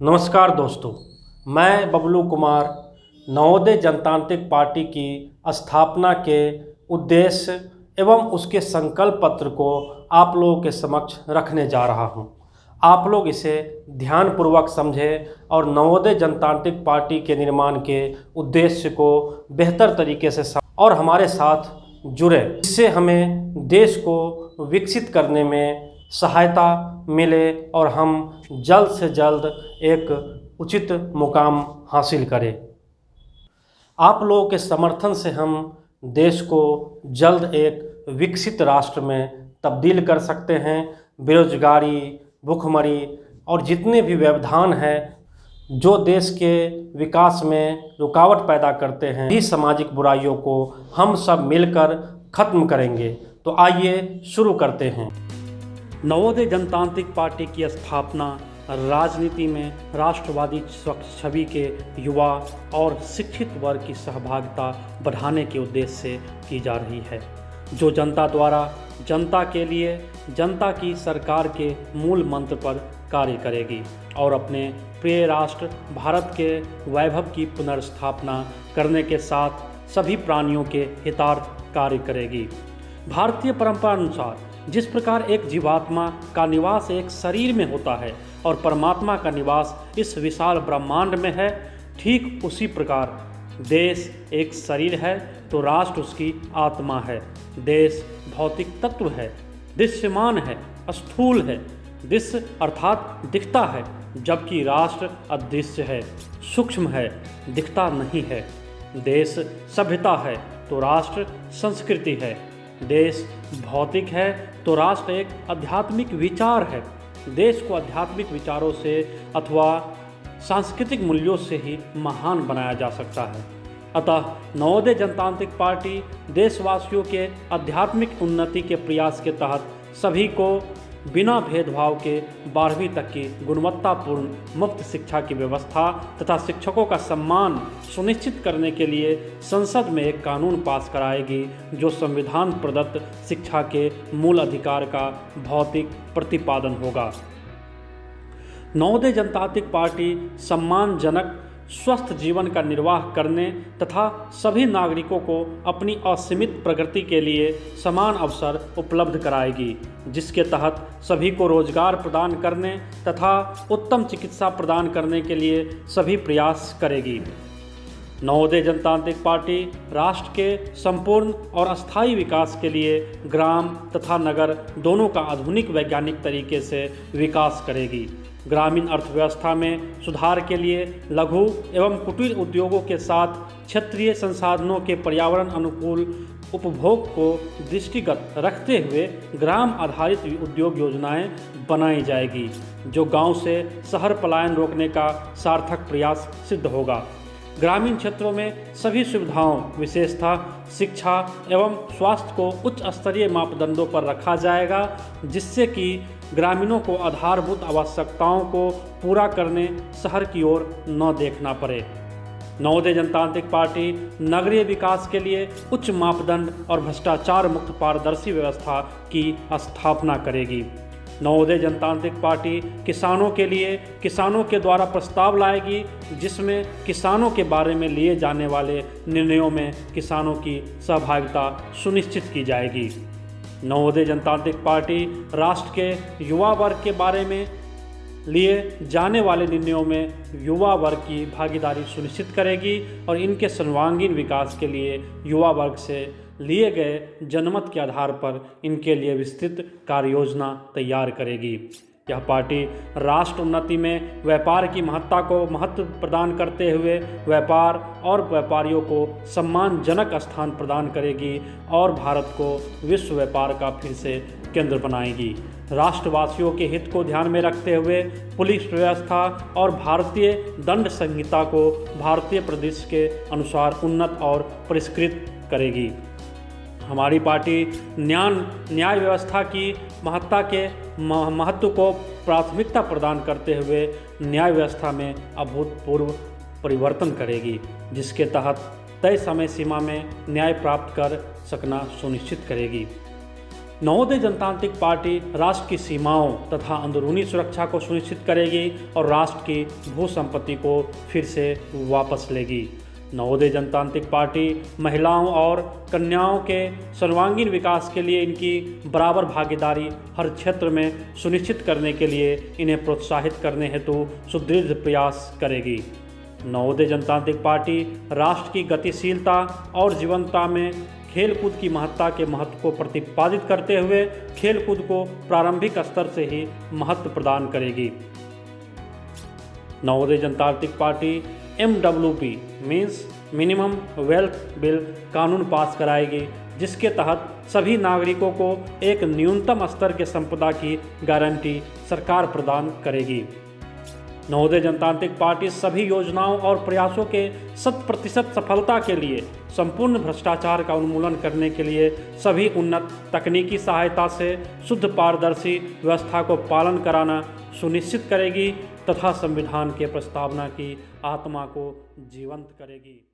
नमस्कार दोस्तों, मैं बबलू कुमार नवोदय जनतांत्रिक पार्टी की स्थापना के उद्देश्य एवं उसके संकल्प पत्र को आप लोगों के समक्ष रखने जा रहा हूं। आप लोग इसे ध्यानपूर्वक समझें और नवोदय जनतांत्रिक पार्टी के निर्माण के उद्देश्य को बेहतर तरीके से और हमारे साथ जुड़े, इससे हमें देश को विकसित करने में सहायता मिले और हम जल्द से जल्द एक उचित मुकाम हासिल करें। आप लोगों के समर्थन से हम देश को जल्द एक विकसित राष्ट्र में तब्दील कर सकते हैं। बेरोजगारी, भूखमरी और जितने भी व्यवधान हैं जो देश के विकास में रुकावट पैदा करते हैं, इस सामाजिक बुराइयों को हम सब मिलकर खत्म करेंगे। तो आइए शुरू करते हैं। नवोदय जनतांत्रिक पार्टी की स्थापना राजनीति में राष्ट्रवादी छवि के युवा और शिक्षित वर्ग की सहभागिता बढ़ाने के उद्देश्य से की जा रही है, जो जनता द्वारा जनता के लिए जनता की सरकार के मूल मंत्र पर कार्य करेगी और अपने प्रिय राष्ट्र भारत के वैभव की पुनर्स्थापना करने के साथ सभी प्राणियों के हितार्थ कार्य करेगी। भारतीय परंपरा अनुसार जिस प्रकार एक जीवात्मा का निवास एक शरीर में होता है और परमात्मा का निवास इस विशाल ब्रह्मांड में है, ठीक उसी प्रकार देश एक शरीर है तो राष्ट्र उसकी आत्मा है। देश भौतिक तत्व है, दृश्यमान है, स्थूल है। दृश्य अर्थात दिखता है, जबकि राष्ट्र अदृश्य है, सूक्ष्म है, दिखता नहीं है। देश सभ्यता है तो राष्ट्र संस्कृति है। देश भौतिक है तो राष्ट्र एक आध्यात्मिक विचार है। देश को आध्यात्मिक विचारों से अथवा सांस्कृतिक मूल्यों से ही महान बनाया जा सकता है। अतः नवोदय जनतांत्रिक पार्टी देशवासियों के आध्यात्मिक उन्नति के प्रयास के तहत सभी को बिना भेदभाव के 12वीं तक की गुणवत्तापूर्ण मुफ्त शिक्षा की व्यवस्था तथा शिक्षकों का सम्मान सुनिश्चित करने के लिए संसद में एक कानून पास कराएगी, जो संविधान प्रदत्त शिक्षा के मूल अधिकार का भौतिक प्रतिपादन होगा। नवोदय जनतांत्रिक पार्टी सम्मानजनक स्वस्थ जीवन का निर्वाह करने तथा सभी नागरिकों को अपनी असीमित प्रगति के लिए समान अवसर उपलब्ध कराएगी, जिसके तहत सभी को रोजगार प्रदान करने तथा उत्तम चिकित्सा प्रदान करने के लिए सभी प्रयास करेगी। नवोदय जनतांत्रिक पार्टी राष्ट्र के संपूर्ण और अस्थायी विकास के लिए ग्राम तथा नगर दोनों का आधुनिक वैज्ञानिक तरीके से विकास करेगी। ग्रामीण अर्थव्यवस्था में सुधार के लिए लघु एवं कुटीर उद्योगों के साथ क्षेत्रीय संसाधनों के पर्यावरण अनुकूल उपभोग को दृष्टिगत रखते हुए ग्राम आधारित उद्योग योजनाएं बनाई जाएगी, जो गांव से शहर पलायन रोकने का सार्थक प्रयास सिद्ध होगा। ग्रामीण क्षेत्रों में सभी सुविधाओं विशेषतः शिक्षा एवं स्वास्थ्य को उच्च स्तरीय मापदंडों पर रखा जाएगा, जिससे कि ग्रामीणों को आधारभूत आवश्यकताओं को पूरा करने शहर की ओर न देखना पड़े। नवोदय जनतांत्रिक पार्टी नगरीय विकास के लिए उच्च मापदंड और भ्रष्टाचार मुक्त पारदर्शी व्यवस्था की स्थापना करेगी। नवोदय जनतांत्रिक पार्टी किसानों के लिए किसानों के द्वारा प्रस्ताव लाएगी, जिसमें किसानों के बारे में लिए जाने वाले निर्णयों में किसानों की सहभागिता सुनिश्चित की जाएगी। नवोदय जनतांत्रिक पार्टी राष्ट्र के युवा वर्ग के बारे में लिए जाने वाले निर्णयों में युवा वर्ग की भागीदारी सुनिश्चित करेगी और इनके सर्वांगीण विकास के लिए युवा वर्ग से लिए गए जनमत के आधार पर इनके लिए विस्तृत कार्य योजना तैयार करेगी। यह पार्टी राष्ट्र उन्नति में व्यापार की महत्ता को महत्व प्रदान करते हुए व्यापार और व्यापारियों को सम्मानजनक स्थान प्रदान करेगी और भारत को विश्व व्यापार का फिर से केंद्र बनाएगी। राष्ट्रवासियों के हित को ध्यान में रखते हुए पुलिस व्यवस्था और भारतीय दंड संहिता को भारतीय परिदृश्य के अनुसार उन्नत और परिष्कृत करेगी। हमारी पार्टी न्याय व्यवस्था की महत्व को प्राथमिकता प्रदान करते हुए न्याय व्यवस्था में अभूतपूर्व परिवर्तन करेगी, जिसके तहत तय समय सीमा में न्याय प्राप्त कर सकना सुनिश्चित करेगी। नवोदय जनतांत्रिक पार्टी राष्ट्र की सीमाओं तथा अंदरूनी सुरक्षा को सुनिश्चित करेगी और राष्ट्र की भू संपत्ति को फिर से वापस लेगी। नवोदय जनतांत्रिक पार्टी महिलाओं और कन्याओं के सर्वांगीण विकास के लिए इनकी बराबर भागीदारी हर क्षेत्र में सुनिश्चित करने के लिए इन्हें प्रोत्साहित करने हेतु सुदृढ़ प्रयास करेगी। नवोदय जनतांत्रिक पार्टी राष्ट्र की गतिशीलता और जीवंतता में खेलकूद की महत्ता के महत्व को प्रतिपादित करते हुए खेलकूद को प्रारंभिक स्तर से ही महत्व प्रदान करेगी। नवोदय जनतांत्रिक party MWP means minimum wealth bill कानून पास कराएगी, जिसके तहत सभी नागरिकों को एक न्यूनतम स्तर के संपदा की गारंटी सरकार प्रदान करेगी। नवोदय जनतांत्रिक पार्टी सभी योजनाओं और प्रयासों के 100% सफलता के लिए संपूर्ण भ्रष्टाचार का उन्मूलन करने के लिए सभी उन्नत तकनीकी सहायता से शुद्ध पारदर्शी व्यवस्था को पालन कराना सुनिश्चित करेगी तथा संविधान के प्रस्तावना की आत्मा को जीवंत करेगी।